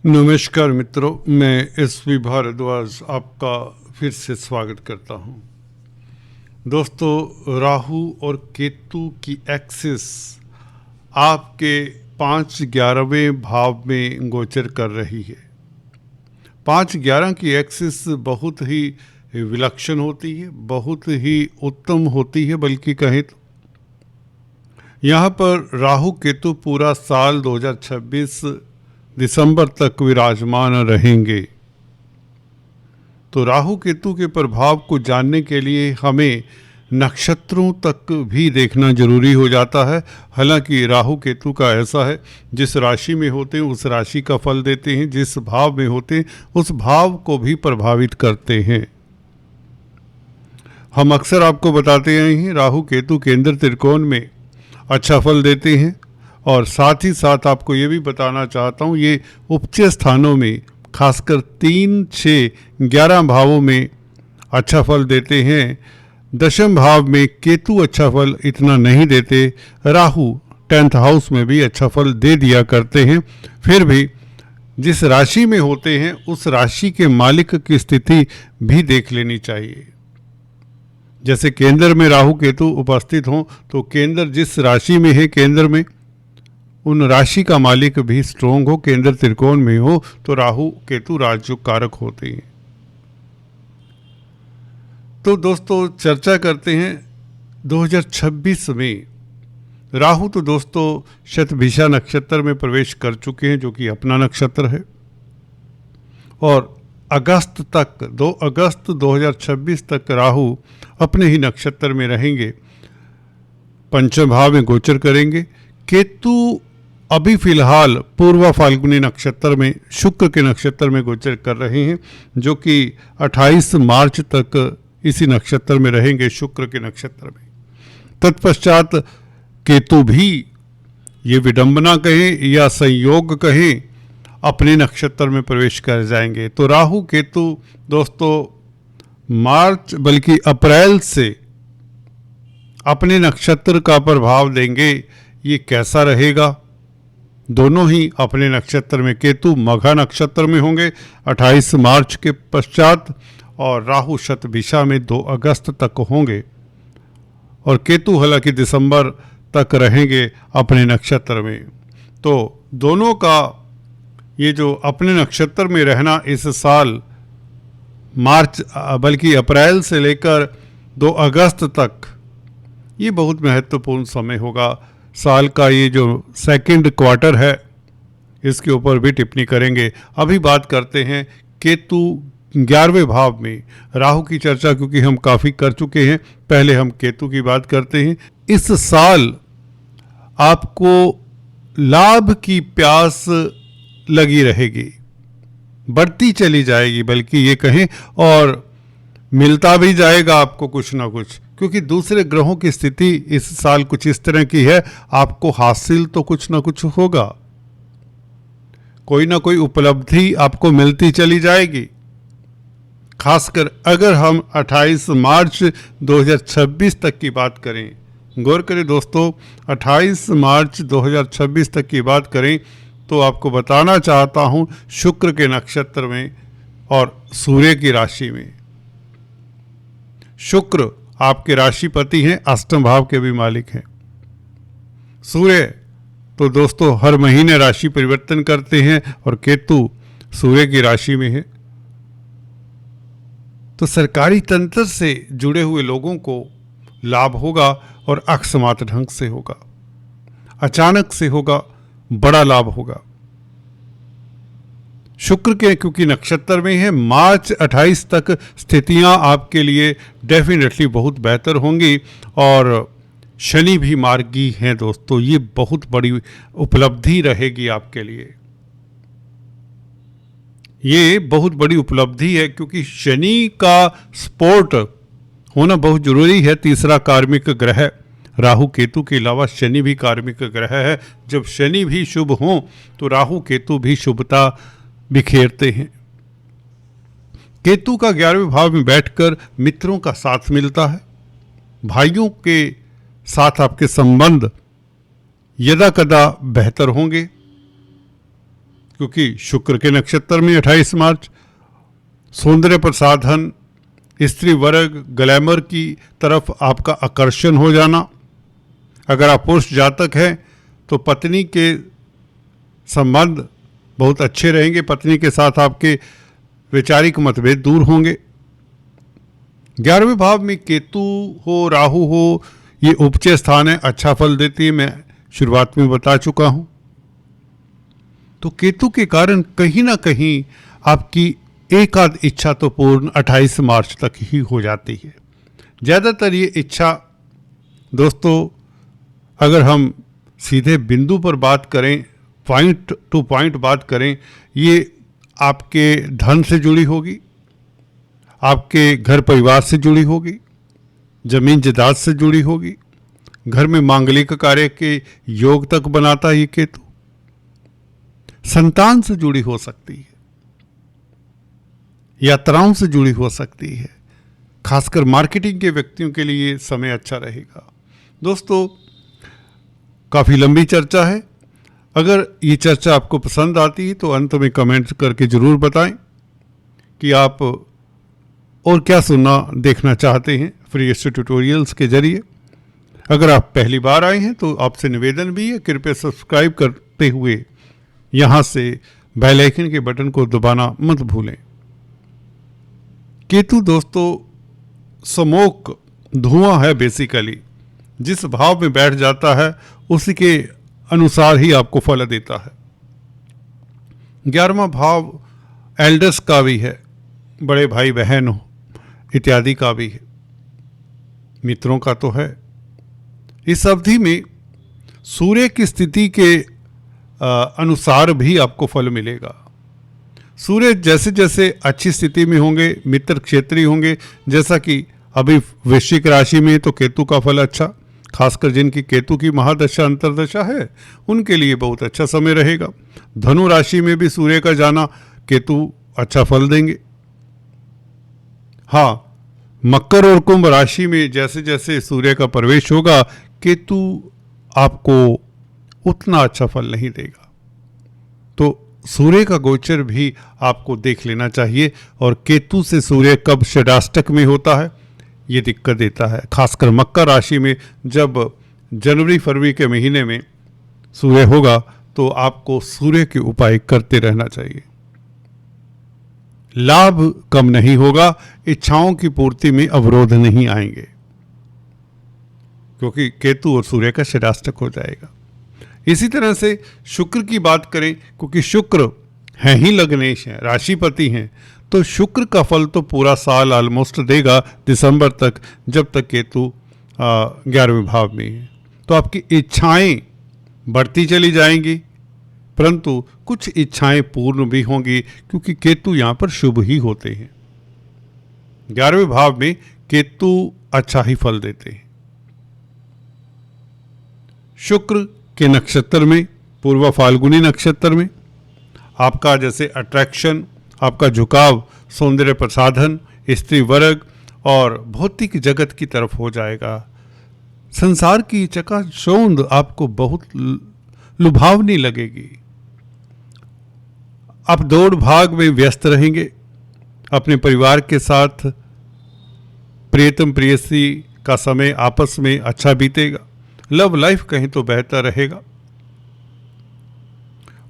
नमस्कार मित्रों, मैं एसवी भारद्वाज आपका फिर से स्वागत करता हूं। दोस्तों, राहु और केतु की एक्सिस आपके 5-11वें भाव में गोचर कर रही है। 5-11 की एक्सिस बहुत ही विलक्षण होती है, बहुत ही उत्तम होती है। बल्कि कहें तो यहाँ पर राहु केतु पूरा साल 2026 दिसंबर तक विराजमान रहेंगे। तो राहु केतु के प्रभाव को जानने के लिए हमें नक्षत्रों तक भी देखना जरूरी हो जाता है। हालांकि राहु केतु का ऐसा है, जिस राशि में होते हैं उस राशि का फल देते हैं, जिस भाव में होते हैं उस भाव को भी प्रभावित करते हैं। हम अक्सर आपको बताते आए हैं, राहु केतु केंद्र त्रिकोण में अच्छा फल देते हैं। और साथ ही साथ आपको ये भी बताना चाहता हूँ, ये उपचय स्थानों में खासकर 3, 6, 11 भावों में अच्छा फल देते हैं। दशम भाव में केतु अच्छा फल इतना नहीं देते। राहु 10th हाउस में भी अच्छा फल दे दिया करते हैं। फिर भी जिस राशि में होते हैं उस राशि के मालिक की स्थिति भी देख लेनी चाहिए। जैसे केंद्र में राहु केतु उपस्थित हों तो केंद्र जिस राशि में है, केंद्र में उन राशि का मालिक भी स्ट्रोंग हो, केंद्र त्रिकोण में हो, तो राहु केतु राजयोग कारक होते हैं। तो दोस्तों, चर्चा करते हैं 2026 में। राहु तो दोस्तों शतभिषा नक्षत्र में प्रवेश कर चुके हैं, जो कि अपना नक्षत्र है। और अगस्त तक, 2 अगस्त 2026 तक राहु अपने ही नक्षत्र में रहेंगे, पंचम भाव में गोचर करेंगे। केतु अभी फिलहाल पूर्वा फाल्गुनी नक्षत्र में, शुक्र के नक्षत्र में गोचर कर रहे हैं, जो कि 28 मार्च तक इसी नक्षत्र में रहेंगे, शुक्र के नक्षत्र में। तत्पश्चात केतु भी, ये विडंबना कहें या संयोग कहें, अपने नक्षत्र में प्रवेश कर जाएंगे। तो राहु केतु दोस्तों मार्च बल्कि अप्रैल से अपने नक्षत्र का प्रभाव देंगे। ये कैसा रहेगा? दोनों ही अपने नक्षत्र में, केतु मघा नक्षत्र में होंगे 28 मार्च के पश्चात, और राहु शतभिषा में 2 अगस्त तक होंगे। और केतु हालांकि दिसंबर तक रहेंगे अपने नक्षत्र में। तो दोनों का ये जो अपने नक्षत्र में रहना इस साल मार्च बल्कि अप्रैल से लेकर 2 अगस्त तक, ये बहुत महत्वपूर्ण समय होगा। साल का ये जो सेकंड क्वार्टर है, इसके ऊपर भी टिप्पणी करेंगे। अभी बात करते हैं केतु 11वें भाव में। राहु की चर्चा क्योंकि हम काफ़ी कर चुके हैं, पहले हम केतु की बात करते हैं। इस साल आपको लाभ की प्यास लगी रहेगी, बढ़ती चली जाएगी, बल्कि ये कहें, और मिलता भी जाएगा आपको कुछ ना कुछ, क्योंकि दूसरे ग्रहों की स्थिति इस साल कुछ इस तरह की है। आपको हासिल तो कुछ ना कुछ होगा, कोई ना कोई उपलब्धि आपको मिलती चली जाएगी। खासकर अगर हम 28 मार्च 2026 तक की बात करें, गौर करें दोस्तों, 28 मार्च 2026 तक की बात करें तो आपको बताना चाहता हूं, शुक्र के नक्षत्र में और सूर्य की राशि में। शुक्र आपके राशिपति हैं, अष्टम भाव के भी मालिक हैं। सूर्य तो दोस्तों हर महीने राशि परिवर्तन करते हैं, और केतु सूर्य की राशि में है। तो सरकारी तंत्र से जुड़े हुए लोगों को लाभ होगा, और अकस्मात ढंग से होगा, अचानक से होगा, बड़ा लाभ होगा। शुक्र के क्योंकि नक्षत्र में है, मार्च 28 तक स्थितियां आपके लिए डेफिनेटली बहुत बेहतर होंगी। और शनि भी मार्गी हैं दोस्तों, ये बहुत बड़ी उपलब्धि रहेगी आपके लिए। ये बहुत बड़ी उपलब्धि है, क्योंकि शनि का सपोर्ट होना बहुत जरूरी है। तीसरा कार्मिक ग्रह, राहु केतु के अलावा शनि भी कार्मिक ग्रह है। जब शनि भी शुभ हों तो राहु केतु भी शुभता बिखेरते हैं। केतु का 11वें भाव में बैठकर मित्रों का साथ मिलता है, भाइयों के साथ आपके संबंध यदा कदा बेहतर होंगे। क्योंकि शुक्र के नक्षत्र में 28 मार्च सौंदर्य प्रसाधन, स्त्री वर्ग, ग्लैमर की तरफ आपका आकर्षण हो जाना। अगर आप पुरुष जातक हैं तो पत्नी के संबंध बहुत अच्छे रहेंगे, पत्नी के साथ आपके वैचारिक मतभेद दूर होंगे। 11वें भाव में केतु हो, राहु हो, ये उपचय स्थान है, अच्छा फल देती है, मैं शुरुआत में बता चुका हूं। तो केतु के कारण कहीं ना कहीं आपकी एक आध इच्छा तो पूर्ण 28 मार्च तक ही हो जाती है। ज़्यादातर ये इच्छा दोस्तों, अगर हम सीधे बिंदु पर बात करें, पॉइंट टू पॉइंट बात करें, ये आपके धन से जुड़ी होगी, आपके घर परिवार से जुड़ी होगी, जमीन जायदाद से जुड़ी होगी, घर में मांगलिक कार्य के योग तक बनाता है ये केतु, संतान से जुड़ी हो सकती है, यात्राओं से जुड़ी हो सकती है। खासकर मार्केटिंग के व्यक्तियों के लिए समय अच्छा रहेगा। दोस्तों, काफ़ी लंबी चर्चा है। अगर ये चर्चा आपको पसंद आती है तो अंत में कमेंट करके ज़रूर बताएं कि आप और क्या सुनना देखना चाहते हैं फ्री ट्यूटोरियल्स के जरिए। अगर आप पहली बार आए हैं तो आपसे निवेदन भी है, कृपया सब्सक्राइब करते हुए यहाँ से बेल आइकन के बटन को दबाना मत भूलें। केतु दोस्तों स्मोक, धुआं है बेसिकली। जिस भाव में बैठ जाता है उसी के अनुसार ही आपको फल देता है। 11वां भाव एल्डर्स का भी है, बड़े भाई बहन हो इत्यादि का भी है, मित्रों का तो है। इस अवधि में सूर्य की स्थिति के अनुसार भी आपको फल मिलेगा। सूर्य जैसे जैसे अच्छी स्थिति में होंगे, मित्र क्षेत्रीय होंगे, जैसा कि अभी वृश्चिक राशि में तो केतु का फल अच्छा, खासकर जिनकी केतु की महादशा अंतरदशा है उनके लिए बहुत अच्छा समय रहेगा। धनु राशि में भी सूर्य का जाना, केतु अच्छा फल देंगे। हाँ, मकर और कुंभ राशि में जैसे जैसे सूर्य का प्रवेश होगा, केतु आपको उतना अच्छा फल नहीं देगा। तो सूर्य का गोचर भी आपको देख लेना चाहिए, और केतु से सूर्य कब षडाष्टक में होता है ये दिक्कत देता है। खासकर मकर राशि में जब जनवरी फरवरी के महीने में सूर्य होगा तो आपको सूर्य के उपाय करते रहना चाहिए। लाभ कम नहीं होगा, इच्छाओं की पूर्ति में अवरोध नहीं आएंगे, क्योंकि केतु और सूर्य का षडाष्टक हो जाएगा। इसी तरह से शुक्र की बात करें, क्योंकि शुक्र हैं ही लग्नेश हैं, राशिपति हैं, तो शुक्र का फल तो पूरा साल ऑलमोस्ट देगा दिसंबर तक, जब तक केतु 11वें भाव में है। तो आपकी इच्छाएं बढ़ती चली जाएंगी, परंतु कुछ इच्छाएं पूर्ण भी होंगी, क्योंकि केतु यहाँ पर शुभ ही होते हैं। 11वें भाव में केतु अच्छा ही फल देते हैं। शुक्र के नक्षत्र में, पूर्व फाल्गुनी नक्षत्र में, आपका जैसे अट्रैक्शन, आपका झुकाव सौंदर्य प्रसाधन, स्त्री वर्ग और भौतिक जगत की तरफ हो जाएगा। संसार की चकाचौंध आपको बहुत लुभावनी लगेगी। आप दौड़ भाग में व्यस्त रहेंगे, अपने परिवार के साथ प्रियतम प्रेयसी का समय आपस में अच्छा बीतेगा। लव लाइफ कहीं तो बेहतर रहेगा,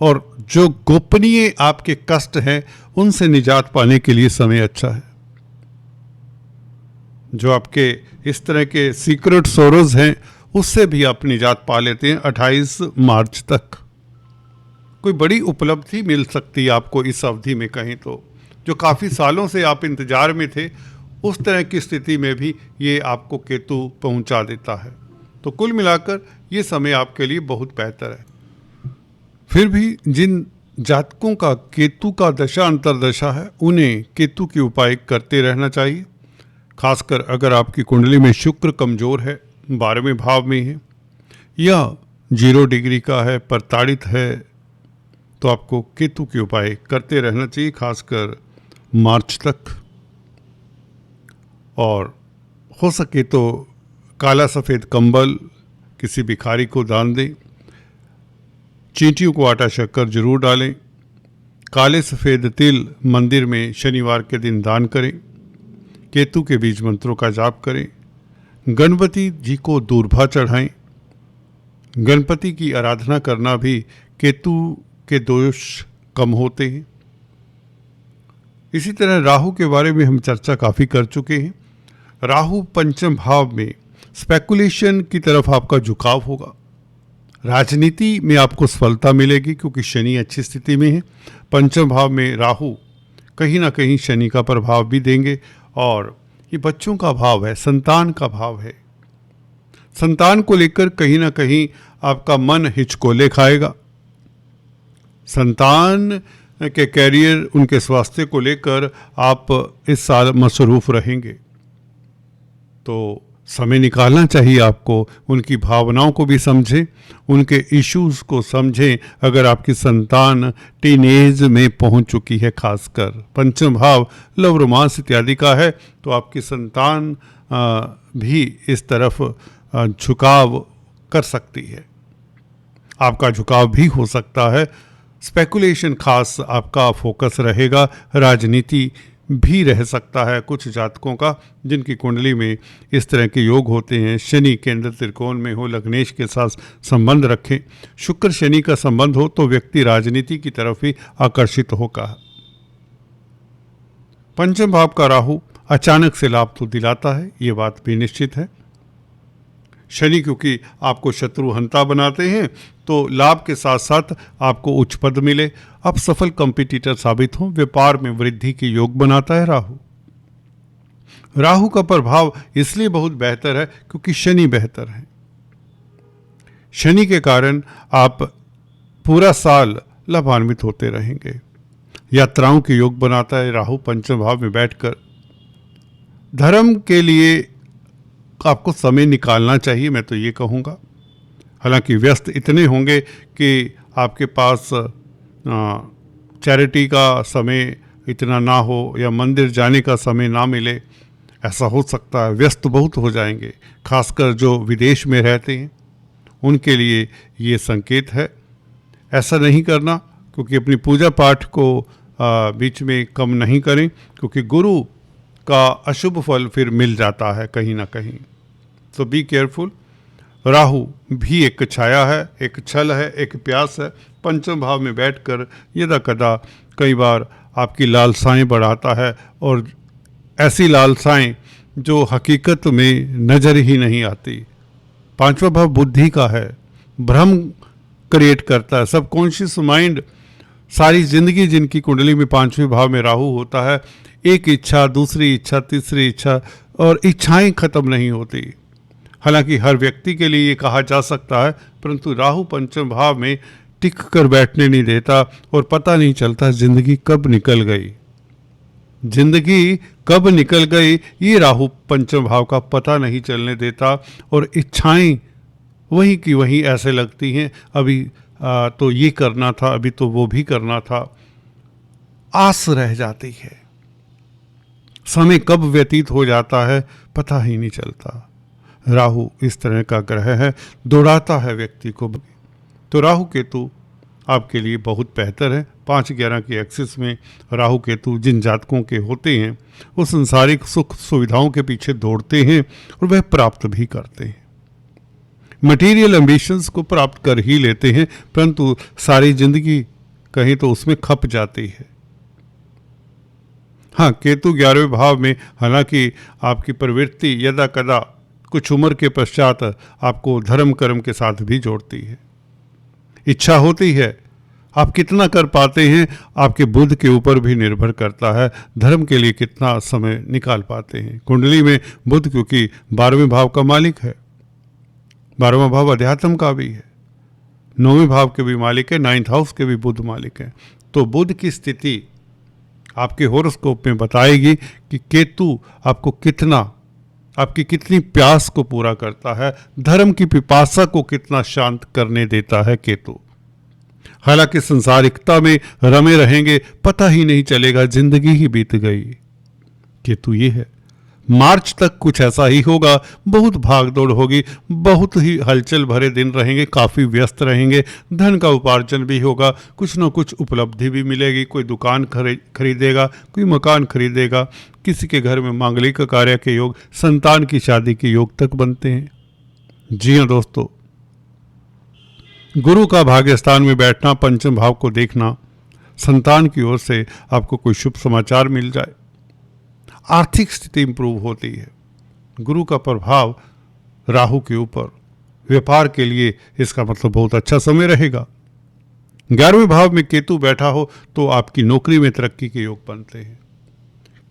और जो गोपनीय आपके कष्ट हैं उनसे निजात पाने के लिए समय अच्छा है। जो आपके इस तरह के सीक्रेट सोरोज हैं उससे भी आप निजात पा लेते हैं 28 मार्च तक। कोई बड़ी उपलब्धि मिल सकती है आपको इस अवधि में, कहीं तो जो काफ़ी सालों से आप इंतजार में थे उस तरह की स्थिति में भी ये आपको केतु पहुंचा देता है। तो कुल मिलाकर ये समय आपके लिए बहुत बेहतर है। फिर भी जिन जातकों का केतु का दशा अंतरदशा है उन्हें केतु के उपाय करते रहना चाहिए। खासकर अगर आपकी कुंडली में शुक्र कमज़ोर है, 12वें भाव में है, या 0 डिग्री का है, प्रताड़ित है, तो आपको केतु के उपाय करते रहना चाहिए, खासकर मार्च तक। और हो सके तो काला सफ़ेद कंबल किसी भिखारी को दान दें। चींटियों को आटा शक्कर जरूर डालें। काले सफ़ेद तिल मंदिर में शनिवार के दिन दान करें। केतु के बीज मंत्रों का जाप करें। गणपति जी को दूर्भा चढ़ाएं। गणपति की आराधना करना भी केतु के दोष कम होते हैं। इसी तरह राहु के बारे में हम चर्चा काफ़ी कर चुके हैं। राहु पंचम भाव में स्पेकुलेशन की तरफ आपका झुकाव होगा। राजनीति में आपको सफलता मिलेगी क्योंकि शनि अच्छी स्थिति में है। पंचम भाव में राहु कहीं ना कहीं शनि का प्रभाव भी देंगे और ये बच्चों का भाव है, संतान का भाव है। संतान को लेकर कहीं ना कहीं आपका मन हिचकोले खाएगा। संतान के कैरियर, उनके स्वास्थ्य को लेकर आप इस साल मसरूफ रहेंगे, तो समय निकालना चाहिए आपको। उनकी भावनाओं को भी समझें, उनके इश्यूज़ को समझें। अगर आपकी संतान टीनेज में पहुंच चुकी है, खासकर पंचम भाव लव रोमांस इत्यादि का है, तो आपकी संतान भी इस तरफ झुकाव कर सकती है। आपका झुकाव भी हो सकता है। स्पेकुलेशन खास आपका फोकस रहेगा। राजनीति भी रह सकता है कुछ जातकों का जिनकी कुंडली में इस तरह के योग होते हैं। शनि केंद्र त्रिकोण में हो, लग्नेश के साथ संबंध रखें। शुक्र शनि का संबंध हो तो व्यक्ति राजनीति की तरफ ही आकर्षित होगा। पंचम भाव का राहु अचानक से लाभ तो दिलाता है, ये बात भी निश्चित है। शनि क्योंकि आपको शत्रुहंता बनाते हैं तो लाभ के साथ साथ आपको उच्च पद मिले, आप सफल कंपटीटर साबित हों। व्यापार में वृद्धि के योग बनाता है राहु। राहु का प्रभाव इसलिए बहुत बेहतर है क्योंकि शनि बेहतर है। शनि के कारण आप पूरा साल लाभान्वित होते रहेंगे। यात्राओं के योग बनाता है राहु पंचम भाव में बैठकर। धर्म के लिए आपको समय निकालना चाहिए, मैं तो ये कहूँगा। हालांकि व्यस्त इतने होंगे कि आपके पास चैरिटी का समय इतना ना हो या मंदिर जाने का समय ना मिले, ऐसा हो सकता है। व्यस्त बहुत हो जाएंगे, खासकर जो विदेश में रहते हैं उनके लिए ये संकेत है। ऐसा नहीं करना, क्योंकि अपनी पूजा पाठ को बीच में कम नहीं करें, क्योंकि गुरु का अशुभ फल फिर मिल जाता है कहीं ना कहीं। तो बी केयरफुल। राहु भी एक छाया है, एक छल है, एक प्यास है। पंचम भाव में बैठकर यदा कदा कई बार आपकी लालसाएं बढ़ाता है, और ऐसी लालसाएं जो हकीकत में नज़र ही नहीं आती। पांचवा भाव बुद्धि का है, भ्रम क्रिएट करता है। सबकॉन्शियस माइंड सारी जिंदगी जिनकी कुंडली में पांचवें भाव में राहु होता है, एक इच्छा, दूसरी इच्छा, तीसरी इच्छा, और इच्छाएं खत्म नहीं होती। हालांकि हर व्यक्ति के लिए ये कहा जा सकता है, परंतु राहु पंचम भाव में टिक कर बैठने नहीं देता, और पता नहीं चलता जिंदगी कब निकल गई। जिंदगी कब निकल गई ये राहु पंचम भाव का पता नहीं चलने देता, और इच्छाएं वही की वही ऐसे लगती हैं। अभी तो ये करना था, अभी तो वो भी करना था, आस रह जाती है। समय कब व्यतीत हो जाता है पता ही नहीं चलता। राहु इस तरह का ग्रह है, दौड़ाता है व्यक्ति को। तो राहु केतु आपके लिए बहुत बेहतर है। 5-11 की एक्सिस में राहु केतु जिन जातकों के होते हैं वो संसारिक सुख सुविधाओं के पीछे दौड़ते हैं, और वह प्राप्त भी करते हैं। मटेरियल एम्बिशंस को प्राप्त कर ही लेते हैं, परंतु सारी जिंदगी कहीं तो उसमें खप जाती है। हाँ, केतु 11वें भाव में, हालांकि आपकी प्रवृत्ति यदा कदा कुछ उम्र के पश्चात आपको धर्म कर्म के साथ भी जोड़ती है। इच्छा होती है, आप कितना कर पाते हैं आपके बुध के ऊपर भी निर्भर करता है। धर्म के लिए कितना समय निकाल पाते हैं। कुंडली में बुध क्योंकि 12वें भाव का मालिक है, 12वां भाव अध्यात्म का भी है, 9वें भाव के भी मालिक है, 9th हाउस के भी बुध मालिक है। तो बुध की स्थिति आपके होरोस्कोप में बताएगी कि केतु आपको कितना, आपकी कितनी प्यास को पूरा करता है, धर्म की पिपासा को कितना शांत करने देता है केतु। हालांकि संसारिकता में रमे रहेंगे, पता ही नहीं चलेगा, जिंदगी ही बीत गई। केतु ये है। मार्च तक कुछ ऐसा ही होगा। बहुत भाग दौड़ होगी, बहुत ही हलचल भरे दिन रहेंगे, काफ़ी व्यस्त रहेंगे, धन का उपार्जन भी होगा, कुछ ना कुछ उपलब्धि भी मिलेगी। कोई दुकान खरीदेगा, कोई मकान खरीदेगा, किसी के घर में मांगलिक कार्य के योग, संतान की शादी के योग तक बनते हैं। जी हाँ दोस्तों, गुरु का भाग्य स्थान में बैठना, पंचम भाव को देखना, संतान की ओर से आपको कोई शुभ समाचार मिल जाए, आर्थिक स्थिति इंप्रूव होती है। गुरु का प्रभाव राहु के ऊपर, व्यापार के लिए इसका मतलब बहुत अच्छा समय रहेगा। 11वें भाव में केतु बैठा हो तो आपकी नौकरी में तरक्की के योग बनते हैं।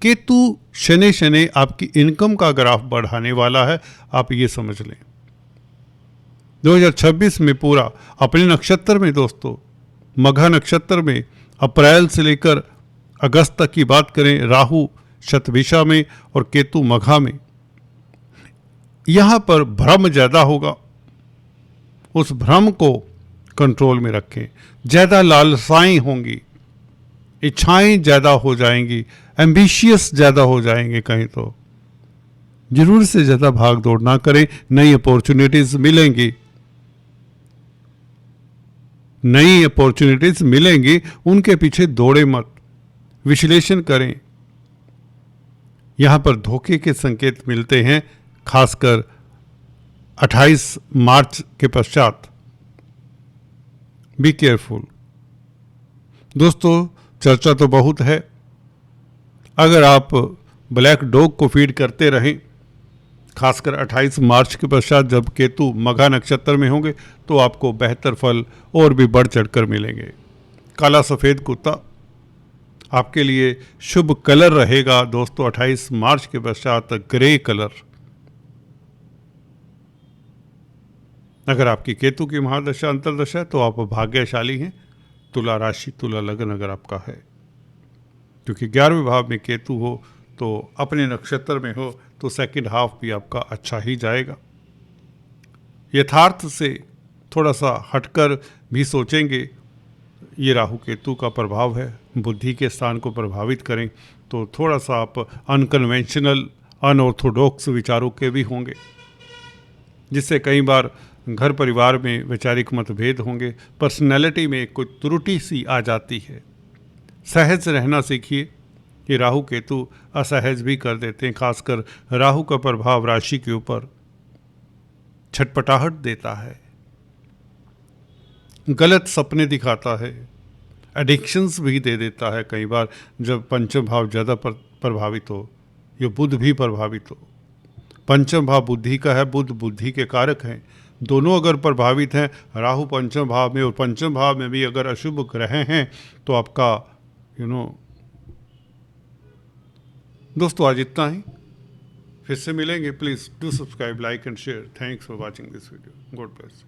केतु शनि शनि आपकी इनकम का ग्राफ बढ़ाने वाला है, आप ये समझ लें। 2026 में पूरा अपने नक्षत्र में दोस्तों, मघा नक्षत्र में अप्रैल से लेकर अगस्त तक की बात करें, राहु शतभिषा में और केतु मघा में, यहां पर भ्रम ज्यादा होगा। उस भ्रम को कंट्रोल में रखें। ज्यादा लालसाएं होंगी, इच्छाएं ज्यादा हो जाएंगी, एम्बिशियस ज्यादा हो जाएंगे कहीं तो। जरूर से ज्यादा भाग दौड़ ना करें। नई अपॉर्चुनिटीज मिलेंगी, नई अपॉर्चुनिटीज मिलेंगी, उनके पीछे दौड़े मत, विश्लेषण करें। यहां पर धोखे के संकेत मिलते हैं, खासकर 28 मार्च के पश्चात। बी केयरफुल दोस्तों। चर्चा तो बहुत है। अगर आप ब्लैक डॉग को फीड करते रहें, खासकर 28 मार्च के पश्चात जब केतु मघा नक्षत्र में होंगे, तो आपको बेहतर फल और भी बढ़ चढ़कर मिलेंगे। काला सफ़ेद कुत्ता आपके लिए शुभ कलर रहेगा दोस्तों। 28 मार्च के पश्चात ग्रे कलर। अगर आपकी केतु की महादशा अंतरदशा है तो आप भाग्यशाली हैं। तुला राशि, तुला लग्न अगर आपका है, क्योंकि 11वें भाव में केतु हो तो अपने नक्षत्र में हो तो सेकंड हाफ भी आपका अच्छा ही जाएगा। यथार्थ से थोड़ा सा हटकर भी सोचेंगे। ये राहु केतु का प्रभाव है, बुद्धि के स्थान को प्रभावित करें तो थोड़ा सा आप अनकन्वेंशनल, अनऑर्थोडॉक्स विचारों के भी होंगे, जिससे कई बार घर परिवार में वैचारिक मतभेद होंगे, पर्सनैलिटी में कोई त्रुटि सी आ जाती है। सहज रहना सीखिए। ये राहु केतु असहज भी कर देते हैं। खासकर राहु का प्रभाव राशि के ऊपर छटपटाहट देता है, गलत सपने दिखाता है, एडिक्शंस भी दे देता है कई बार जब पंचम भाव ज़्यादा प्रभावित हो, ये बुध भी प्रभावित हो। पंचम भाव बुद्धि का है, बुध बुद्धि के कारक हैं। दोनों अगर प्रभावित हैं, राहु पंचम भाव में और पंचम भाव में भी अगर अशुभ ग्रह हैं, तो आपका दोस्तों आज इतना ही। फिर से मिलेंगे। Please do subscribe, like and share. Thanks for watching this video. God bless.